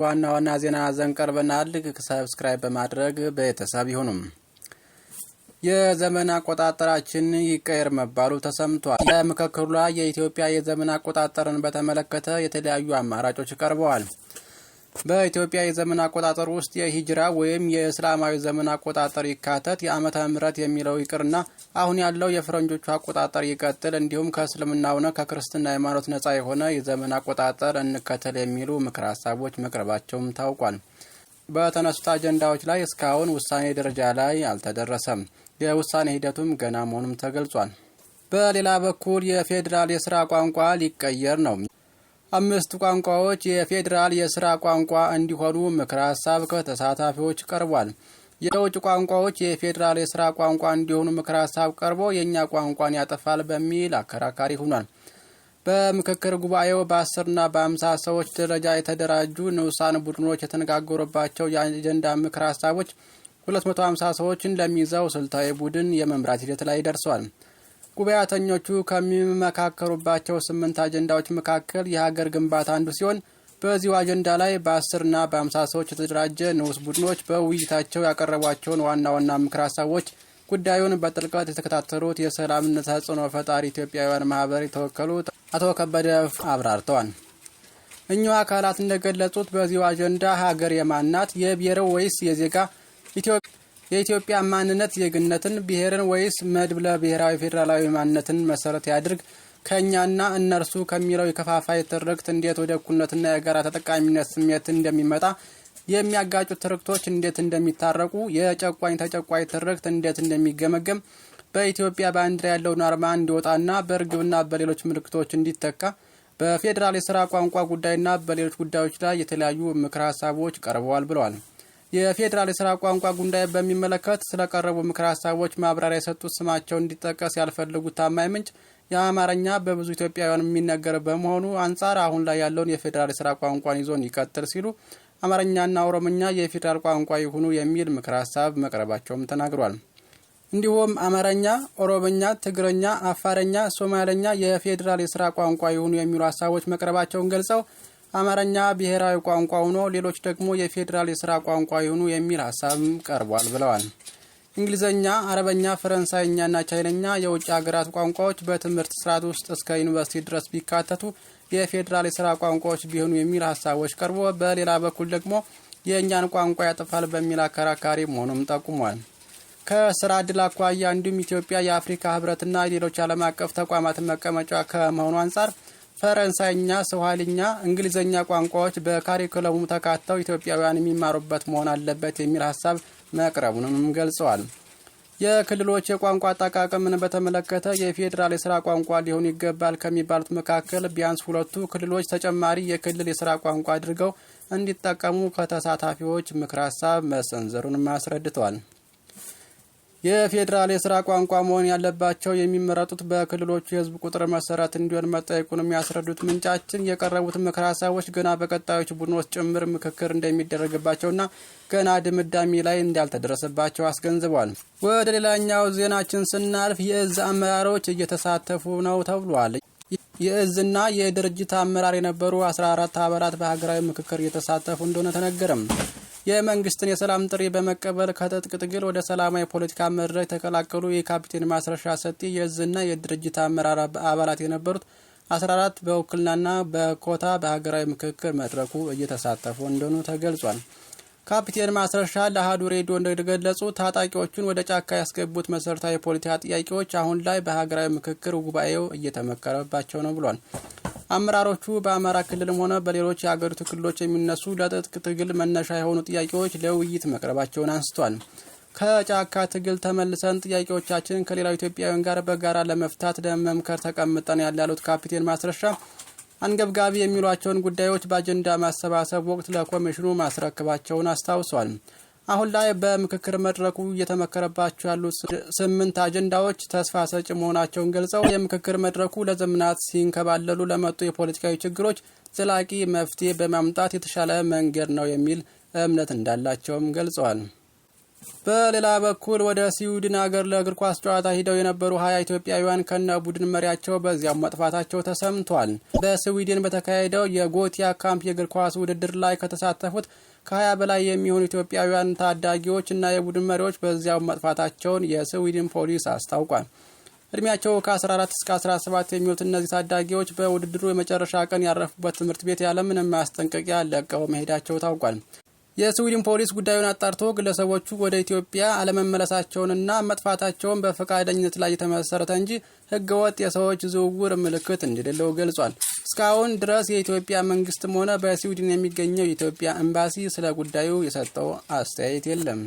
ዋና ዜና ዘንቀርበናል። ሰብስክራይብ በማድረግ ቤተሰብ ይሁኑ። የዘመን አቆጣጠራችን ይቀየር መባሉ ተሰምቷል። በምክክሩ ላይ የኢትዮጵያ የዘመን አቆጣጠርን በተመለከተ የተለያዩ አማራጮች ቀርበዋል። በኢትዮጵያ የዘመን አቆጣጠር ውስጥ የሂጅራ ወይም የእስላማዊ ዘመን አቆጣጠር ይካተት፣ የዓመተ ምህረት የሚለው ይቅርና አሁን ያለው የፈረንጆቹ አቆጣጠር ይቀጥል፣ እንዲሁም ከእስልምናው ሆነ ከክርስትና ሃይማኖት ነጻ የሆነ የዘመን አቆጣጠር እንከተል የሚሉ ምክረ ሀሳቦች መቅረባቸውም ታውቋል። በተነሱት አጀንዳዎች ላይ እስካሁን ውሳኔ ደረጃ ላይ አልተደረሰም። የውሳኔ ሂደቱም ገና መሆኑም ተገልጿል። በሌላ በኩል የፌዴራል የስራ ቋንቋ ሊቀየር ነው። 5 ቋንቋዎች የፌዴራል የስራ ቋንቋ እንዲሆኑ ምክረ ሀሳብ ከተሳታፊዎች ቀርቧል። የውጭ ቋንቋዎች የፌዴራል የስራ ቋንቋ እንዲሆኑ ምክረ ሀሳብ ቀርቦ የኛ ቋንቋን ያጠፋል በሚል አከራካሪ ሆኗል። በምክክር ጉባኤው በ10 እና በ50 ሰዎች ደረጃ የተደራጁ ንዑሳን ቡድኖች የተነጋገሩባቸው የአጀንዳ ምክረ ሀሳቦች 250 ሰዎችን ለሚይዘው ስልታዊ ቡድን የመምራት ሂደት ላይ ደርሷል። ጉባኤተኞቹ ከሚመካከሩባቸው 8 አጀንዳዎች መካከል የሀገር ግንባታ አንዱ ሲሆን በዚሁ አጀንዳ ላይ በ10 እና በ50 ሰዎች የተደራጀ ንዑስ ቡድኖች በውይይታቸው ያቀረቧቸውን ዋና ምክረ ሀሳቦች ጉዳዩን በጥልቀት የተከታተሉት የሰላምና ተጽዕኖ ፈጣሪ ኢትዮጵያውያን ማህበር የተወከሉት አቶ ከበደ አብራርተዋል። እኚሁ አካላት እንደገለጹት በዚሁ አጀንዳ ሀገር የማናት? የብሔር ወይስ የዜጋ? የኢትዮጵያ ማንነት ዜግነትን፣ ብሔርን ወይስ መድብለ ብሔራዊ ፌዴራላዊ ማንነትን መሰረት ያድርግ? ከኛና እነርሱ ከሚለው የከፋፋይ ትርክት እንዴት ወደ እኩልነትና የጋራ ተጠቃሚነት ስሜት እንደሚመጣ፣ የሚያጋጩ ትርክቶች እንዴት እንደሚታረቁ፣ የጨቋኝ ተጨቋኝ ትርክት እንዴት እንደሚገመገም፣ በኢትዮጵያ ባንዲራ ያለውን አርማ እንዲወጣና በእርግብና በሌሎች ምልክቶች እንዲተካ፣ በፌዴራል የስራ ቋንቋ ጉዳይና በሌሎች ጉዳዮች ላይ የተለያዩ ምክረ ሀሳቦች ቀርበዋል ብለዋል። የፌዴራል የስራ ቋንቋ ጉዳይ በሚመለከት ስለቀረቡ ምክረ ሀሳቦች ማብራሪያ የሰጡት ስማቸው እንዲጠቀስ ያልፈለጉት ታማኝ ምንጭ የአማርኛ በብዙ ኢትዮጵያውያን የሚነገር በመሆኑ አንጻር አሁን ላይ ያለውን የፌዴራል የስራ ቋንቋን ይዞን ይቀጥል ሲሉ አማርኛና ኦሮምኛ የፌዴራል ቋንቋ ይሁኑ የሚል ምክረ ሀሳብ መቅረባቸውም ተናግሯል። እንዲሁም አማርኛ፣ ኦሮምኛ፣ ትግርኛ፣ አፋርኛ፣ ሶማሌኛ የፌዴራል የስራ ቋንቋ ይሁኑ የሚሉ ሀሳቦች መቅረባቸውን ገልጸው አማርኛ ብሔራዊ ቋንቋ ሆኖ ሌሎች ደግሞ የፌዴራል የስራ ቋንቋ ይሁኑ የሚል ሀሳብ ቀርቧል ብለዋል። እንግሊዝኛ፣ አረበኛ፣ ፈረንሳይኛና ቻይነኛ የውጭ ሀገራት ቋንቋዎች በትምህርት ስርዓት ውስጥ እስከ ዩኒቨርሲቲ ድረስ ቢካተቱ የፌዴራል የስራ ቋንቋዎች ቢሆኑ የሚል ሀሳቦች ቀርቦ በሌላ በኩል ደግሞ የእኛን ቋንቋ ያጠፋል በሚል አከራካሪ መሆኑም ጠቁሟል። ከስራ ዕድል አኳያ እንዲሁም ኢትዮጵያ የአፍሪካ ህብረትና ሌሎች ዓለም አቀፍ ተቋማት መቀመጫ ከመሆኑ አንጻር ፈረንሳይኛ፣ ስዋሂልኛ፣ እንግሊዝኛ ቋንቋዎች በካሪኩለሙ ተካተው ኢትዮጵያውያን የሚማሩበት መሆን አለበት የሚል ሀሳብ መቅረቡንም ገልጸዋል። የክልሎች የቋንቋ አጠቃቀምን በተመለከተ የፌዴራል የስራ ቋንቋ ሊሆኑ ይገባል ከሚባሉት መካከል ቢያንስ 2 ክልሎች ተጨማሪ የክልል የስራ ቋንቋ አድርገው እንዲጠቀሙ ከተሳታፊዎች ምክረ ሀሳብ መሰንዘሩንም አስረድተዋል። የፌዴራል የስራ ቋንቋ መሆን ያለባቸው የሚመረጡት በክልሎቹ የህዝብ ቁጥር መሰረት እንዲሆን መጠየቁን የሚያስረዱት ምንጫችን የቀረቡት ምክረ ሀሳቦች ገና በቀጣዮች ቡድኖች ጭምር ምክክር እንደሚደረግባቸውና ገና ድምዳሜ ላይ እንዳልተደረሰባቸው አስገንዝቧል። ወደ ሌላኛው ዜናችን ስናልፍ የእዝ አመራሮች እየተሳተፉ ነው ተብሏል። የእዝና የድርጅት አመራር የነበሩ 14 አባላት በሀገራዊ ምክክር እየተሳተፉ እንደሆነ ተነገረም። የመንግስትን የሰላም ጥሪ በመቀበል ከትጥቅ ትግል ወደ ሰላማዊ ፖለቲካ መድረክ የተቀላቀሉ የካፒቴን ማስረሻ ሰጤ የእዝና የድርጅት አመራር አባላት የነበሩት 14 በውክልናና በኮታ በሀገራዊ ምክክር መድረኩ እየተሳተፉ እንደሆኑ ተገልጿል። ካፒቴን ማስረሻ ለአሃዱ ሬዲዮ እንደገለጹ ታጣቂዎቹን ወደ ጫካ ያስገቡት መሰረታዊ የፖለቲካ ጥያቄዎች አሁን ላይ በሀገራዊ ምክክር ጉባኤው እየተመከረባቸው ነው ብሏል። አመራሮቹ በአማራ ክልልም ሆነ በሌሎች የአገሪቱ ክልሎች የሚነሱ ለትጥቅ ትግል መነሻ የሆኑ ጥያቄዎች ለውይይት መቅረባቸውን አንስቷል። ከጫካ ትግል ተመልሰን ጥያቄዎቻችንን ከሌላው ኢትዮጵያውያን ጋር በጋራ ለመፍታት ለመምከር ተቀምጠን ያሉት ካፒቴን ማስረሻ አንገብጋቢ የሚሏቸውን ጉዳዮች በአጀንዳ ማሰባሰብ ወቅት ለኮሚሽኑ ማስረከባቸውን አስታውሷል። አሁን ላይ በምክክር መድረኩ እየተመከረባቸው ያሉት 8 አጀንዳዎች ተስፋ ሰጪ መሆናቸውን ገልጸው የምክክር መድረኩ ለዘመናት ሲንከባለሉ ለመጡ የፖለቲካዊ ችግሮች ዘላቂ መፍትሄ በማምጣት የተሻለ መንገድ ነው የሚል እምነት እንዳላቸውም ገልጸዋል። በሌላ በኩል ወደ ስዊድን ሀገር ለእግር ኳስ ጨዋታ ሂደው የነበሩ 20 ኢትዮጵያውያን ከነ ቡድን መሪያቸው በዚያው መጥፋታቸው ተሰምቷል። በስዊድን በተካሄደው የጎቲያ ካምፕ የእግር ኳስ ውድድር ላይ ከተሳተፉት ከ20 በላይ የሚሆኑ ኢትዮጵያውያን ታዳጊዎች እና የቡድን መሪዎች በዚያው መጥፋታቸውን የስዊድን ፖሊስ አስታውቋል። እድሜያቸው ከ14 እስከ 17 የሚሆኑት እነዚህ ታዳጊዎች በውድድሩ የመጨረሻ ቀን ያረፉበት ትምህርት ቤት ያለምንም ማስጠንቀቂያ ለቀው መሄዳቸው ታውቋል። የስዊድን ፖሊስ ጉዳዩን አጣርቶ ግለሰቦቹ ወደ ኢትዮጵያ አለመመለሳቸውንና መጥፋታቸውን በፈቃደኝነት ላይ የተመሰረተ እንጂ ሕገወጥ የሰዎች ዝውውር ምልክት እንደሌለው ገልጿል። እስካሁን ድረስ የኢትዮጵያ መንግስትም ሆነ በስዊድን የሚገኘው የኢትዮጵያ ኤምባሲ ስለ ጉዳዩ የሰጠው አስተያየት የለም።